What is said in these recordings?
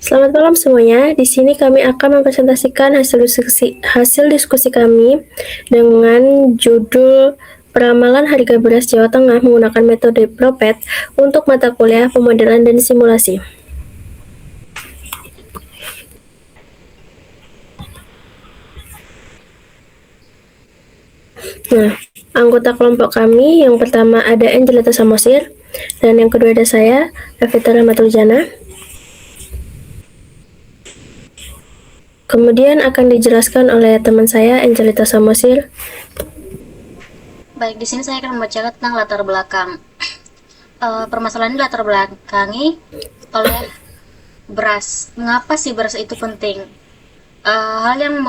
Selamat malam semuanya. Di sini kami akan mempresentasikan hasil diskusi kami dengan judul Peramalan Harga Beras Jawa Tengah menggunakan metode Propet untuk mata kuliah pemodelan dan simulasi. Nah, anggota kelompok kami yang pertama ada Angelita Samosir, dan yang kedua ada saya, Evita Rahmatulzana. Kemudian akan dijelaskan oleh teman saya, Angelita Samosir. Baik, di sini saya akan membacakan tentang latar belakang. Permasalahan ini latar belakangi oleh beras. Mengapa sih beras itu penting? Hal yang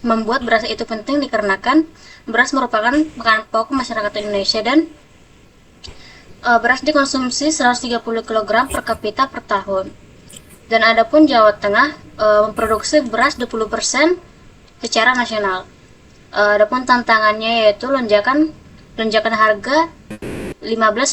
membuat beras itu penting dikarenakan beras merupakan makanan pokok masyarakat Indonesia dan beras dikonsumsi 130 kg per kapita per tahun. Dan adapun Jawa Tengah memproduksi beras 20% secara nasional. Adapun tantangannya yaitu lonjakan harga 15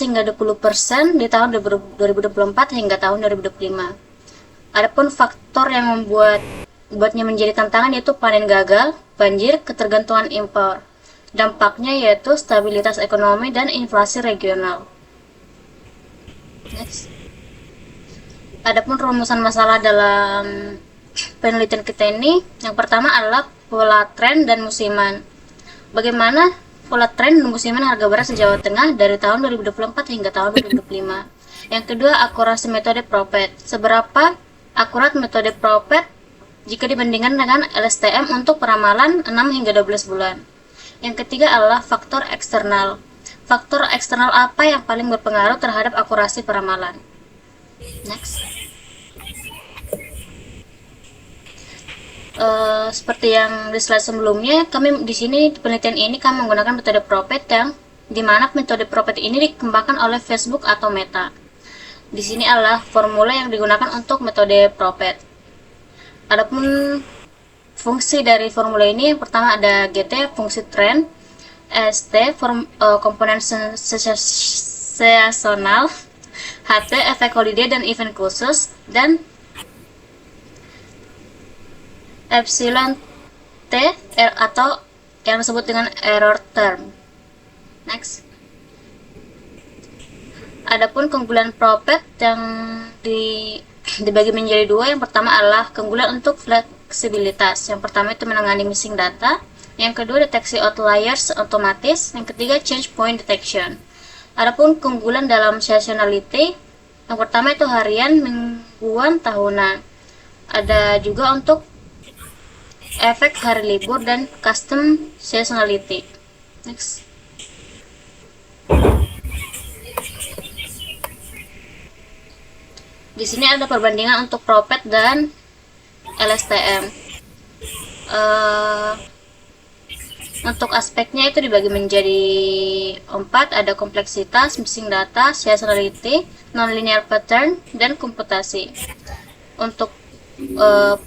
hingga 20% di tahun 2024 hingga tahun 2025. Adapun faktor yang membuatnya menjadi tantangan yaitu panen gagal, banjir, ketergantungan impor. Dampaknya yaitu stabilitas ekonomi dan inflasi regional. Next. Adapun rumusan masalah dalam penelitian kita ini, yang pertama adalah pola tren dan musiman. Bagaimana pola tren dan musiman harga beras di Jawa Tengah dari tahun 2024 hingga tahun 2025. Yang kedua, akurasi metode Propet. Seberapa akurat metode Propet jika dibandingkan dengan LSTM untuk peramalan 6 hingga 12 bulan. Yang ketiga adalah faktor eksternal. Faktor eksternal apa yang paling berpengaruh terhadap akurasi peramalan? Next. Seperti yang di slide sebelumnya, kami di sini di penelitian ini kami menggunakan metode Propet yang dimana metode Propet ini dikembangkan oleh Facebook atau Meta. Di sini adalah formula yang digunakan untuk metode Propet. Adapun fungsi dari formula ini, yang pertama ada GT fungsi trend, ST komponen seasonal, HT efek holiday dan event khusus, dan epsilon T atau yang disebut dengan error term. Next. Adapun keunggulan Propet yang dibagi menjadi dua. Yang pertama adalah keunggulan untuk fleksibilitas. Yang pertama itu menangani missing data. Yang kedua deteksi outliers otomatis. Yang ketiga change point detection. Adapun keunggulan dalam seasonality, yang pertama itu harian, mingguan, tahunan. Ada juga untuk efek hari libur dan custom seasonality. Next. Di sini ada perbandingan untuk Propet dan LSTM. Untuk aspeknya itu dibagi menjadi 4, ada kompleksitas, missing data, seasonality, non-linear pattern, dan komputasi. Untuk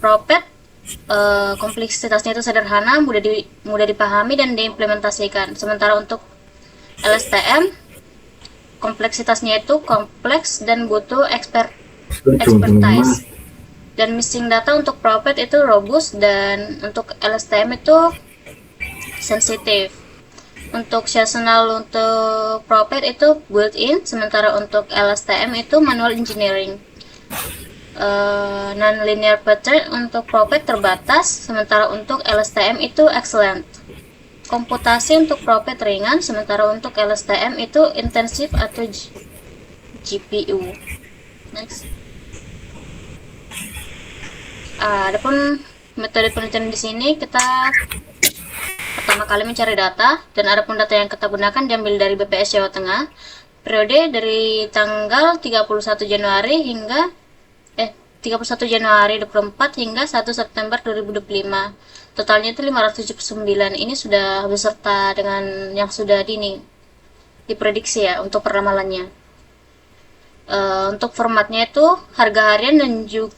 Propet, kompleksitasnya itu sederhana, mudah dipahami dan diimplementasikan. Sementara untuk LSTM, kompleksitasnya itu kompleks dan butuh expertise. Dan missing data untuk Propet itu robust, dan untuk LSTM itu sensitif. Untuk seasonal untuk Propet itu built-in, sementara untuk LSTM itu manual engineering. Non-linear pattern untuk Propet terbatas, sementara untuk LSTM itu excellent. Komputasi untuk Propet ringan, sementara untuk LSTM itu intensif atau GPU. Next. Adapun metode penelitian di sini, kita pertama kali mencari data, dan adapun data yang kita gunakan diambil dari BPS Jawa Tengah, periode dari tanggal 31 Januari 24 hingga 1 September 2025. Totalnya itu 579. Ini sudah beserta dengan yang sudah diprediksi ya untuk peramalannya. Untuk formatnya itu harga harian dan juga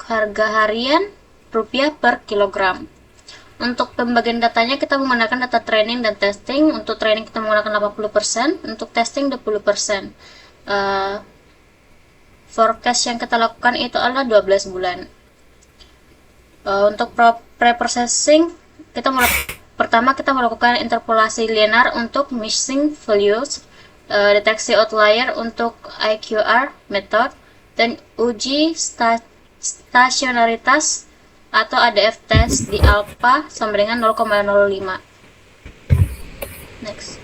harga harian rupiah per kilogram. Untuk pembagian datanya kita menggunakan data training dan testing. Untuk training kita menggunakan 80%, untuk testing 20%. forecast yang kita lakukan itu adalah 12 bulan. Untuk pre-processing, pertama kita melakukan interpolasi linear untuk missing values, deteksi outlier untuk IQR method, dan uji stasionaritas atau ADF test di alpha sama dengan 0,05. Next.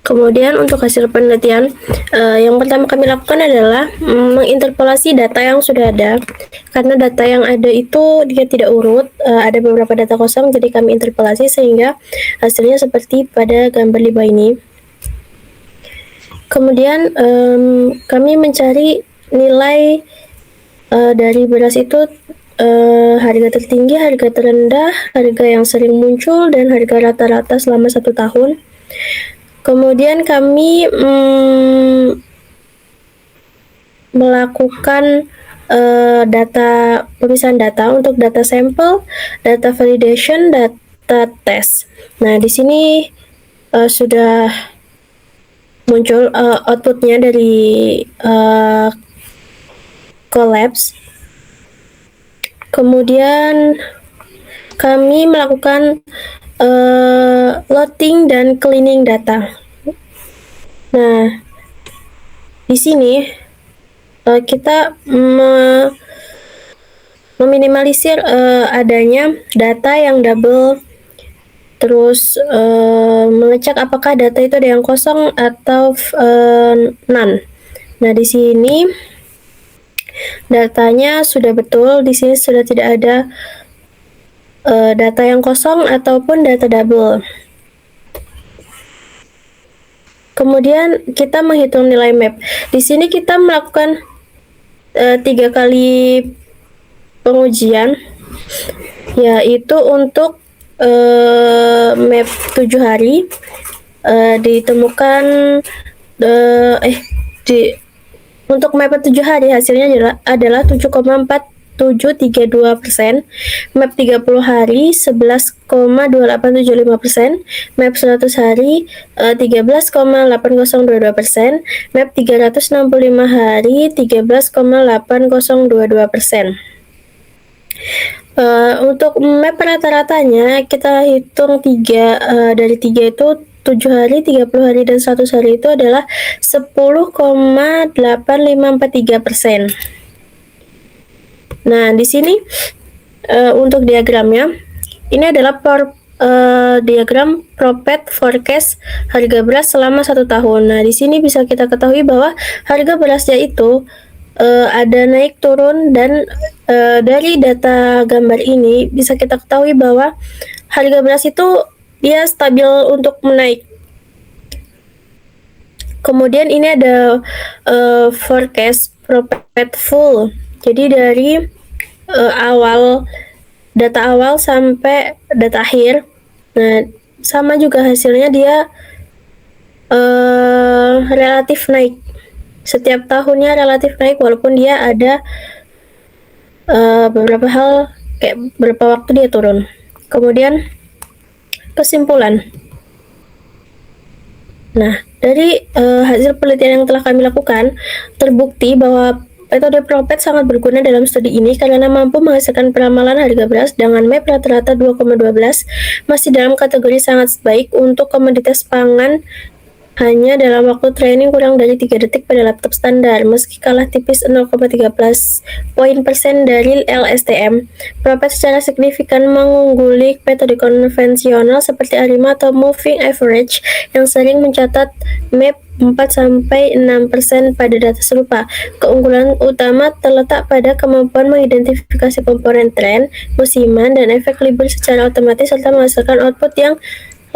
Kemudian untuk hasil penelitian, yang pertama kami lakukan adalah menginterpolasi data yang sudah ada. Karena data yang ada itu dia tidak urut, ada beberapa data kosong, jadi kami interpolasi sehingga hasilnya seperti pada gambar di bawah ini. Kemudian kami mencari nilai dari beras itu, harga tertinggi, harga terendah, harga yang sering muncul, dan harga rata-rata selama 1 tahun. Kemudian kami melakukan pemisahan data untuk data sampel, data validation, data test. Nah, di sini sudah muncul outputnya dari Colabs. Kemudian kami melakukan loading dan cleaning data. Nah, di sini kita meminimalisir adanya data yang double, terus mengecek apakah data itu ada yang kosong atau none. Nah, di sini datanya sudah betul, di sini sudah tidak ada data yang kosong ataupun data double. Kemudian kita menghitung nilai map. Di sini kita melakukan 3 kali pengujian, yaitu untuk map 7 hari ditemukan untuk map 7 hari hasilnya adalah 7,4732%, map 30 hari 11,2875%, map 100 hari 13,8022%, map 365 hari 13,8022%. Untuk map rata-ratanya kita hitung 3 dari 3 itu 7 hari, 30 hari, dan 100 hari itu adalah 10,8543%. Nah, di sini untuk diagramnya, ini adalah diagram Propet forecast harga beras selama 1 tahun. Nah, di sini bisa kita ketahui bahwa harga berasnya itu ada naik turun, dan dari data gambar ini bisa kita ketahui bahwa harga beras itu dia stabil untuk menaik. Kemudian ini ada forecast Propet full. Jadi dari data awal sampai data akhir. Nah, sama juga hasilnya dia relatif naik. Setiap tahunnya relatif naik walaupun dia ada beberapa hal kayak beberapa waktu dia turun. Kemudian kesimpulan. Nah, dari hasil penelitian yang telah kami lakukan, terbukti bahwa metode Propet sangat berguna dalam studi ini karena mampu menghasilkan peramalan harga beras dengan map rata-rata 2,12, masih dalam kategori sangat baik untuk komoditas pangan hanya dalam waktu training kurang dari 3 detik pada laptop standar, meski kalah tipis 0,13 poin persen dari LSTM. Propet secara signifikan mengungguli metode konvensional seperti ARIMA atau Moving Average yang sering mencatat map 4-6% pada data serupa. Keunggulan utama terletak pada kemampuan mengidentifikasi komponen tren, musiman, dan efek libur secara otomatis serta menghasilkan output yang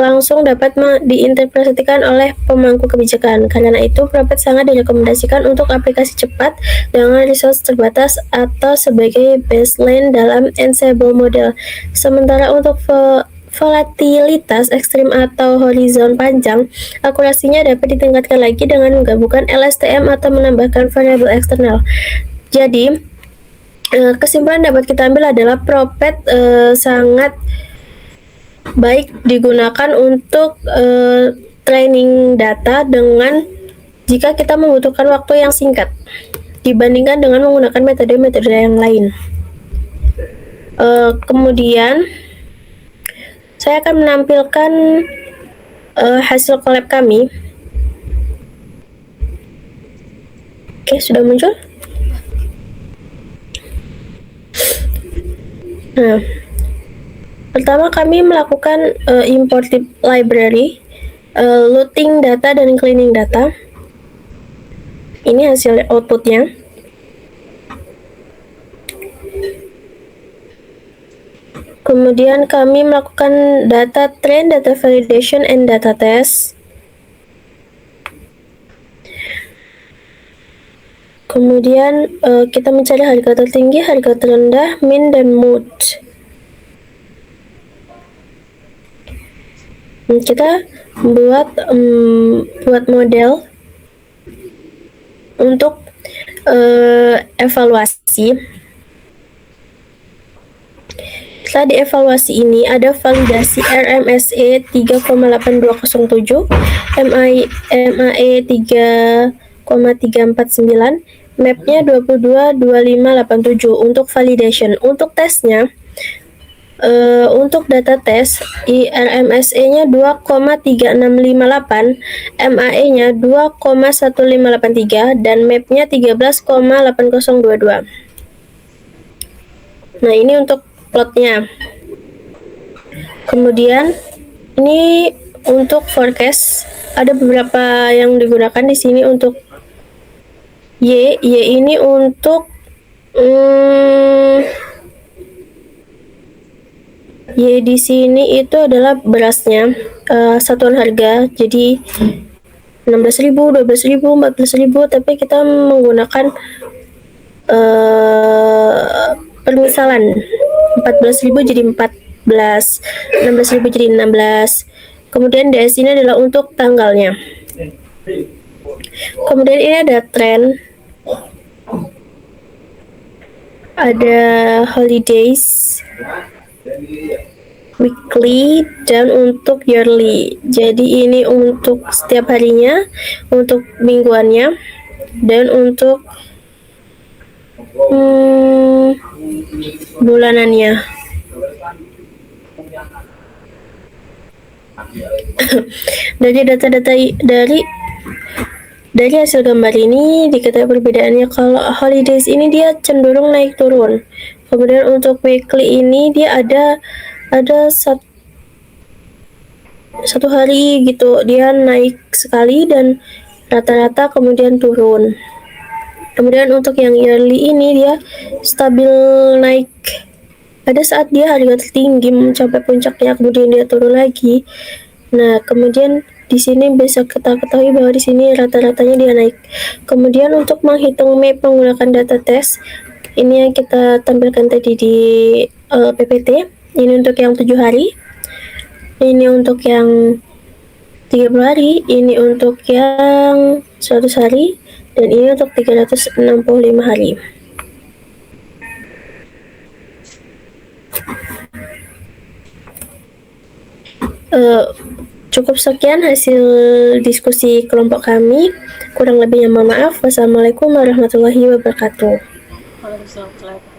langsung dapat diinterpretasikan oleh pemangku kebijakan. Karena itu, Propet sangat direkomendasikan untuk aplikasi cepat dengan resource terbatas atau sebagai baseline dalam ensemble model. Sementara untuk volatilitas ekstrim atau horizon panjang, akurasinya dapat ditingkatkan lagi dengan menggabungkan LSTM atau menambahkan variabel eksternal. Jadi, kesimpulan dapat kita ambil adalah Propet sangat baik digunakan untuk training data dengan jika kita membutuhkan waktu yang singkat dibandingkan dengan menggunakan metode-metode yang lain. Kemudian saya akan menampilkan hasil collab kami. Oke, sudah muncul? Nah, pertama kami melakukan imported library, loading data dan cleaning data. Ini hasil outputnya. Kemudian kami melakukan data train, data validation, and data test. Kemudian kita mencari harga tertinggi, harga terendah, min, dan mood. Kita buat model untuk evaluasi. Setelah dievaluasi ini ada validasi RMSE 3,8207, MAE 3,349, mapnya 222587 untuk validation. Untuk tesnya, untuk data tes RMSE-nya 2,3658, MAE-nya 2,1583 dan mapnya 13,8022. Nah, ini untuk plotnya. Kemudian ini untuk forecast, ada beberapa yang digunakan di sini untuk Y ini untuk Y di sini itu adalah berasnya, satuan harga. Jadi 16.000, 12.000, 14.000, tapi kita menggunakan permisalan 14.000 jadi 14, 16.000 jadi 16. Kemudian DS ini adalah untuk tanggalnya. Kemudian ini ada trend, ada holidays, weekly, dan untuk yearly. Jadi ini untuk setiap harinya, untuk mingguannya, dan untuk bulanannya. Dari data-data dari hasil gambar ini diketahui perbedaannya. Kalau holidays ini dia cenderung naik turun. Kemudian untuk weekly ini dia ada satu hari gitu dia naik sekali dan rata-rata kemudian turun. Kemudian untuk yang yearly ini dia stabil naik. Ada saat dia harga tertinggi mencapai puncaknya, kemudian dia turun lagi. Nah, kemudian di sini bisa kita ketahui bahwa di sini rata-ratanya dia naik. Kemudian untuk menghitung map menggunakan data test, ini yang kita tampilkan tadi di PPT. Ini untuk yang 7 hari. Ini untuk yang 30 hari, ini untuk yang 100 hari, dan ini untuk 365 hari. Cukup sekian hasil diskusi kelompok kami. Kurang lebihnya mohon maaf. Wassalamualaikum warahmatullahi wabarakatuh. Waalaikumsalam.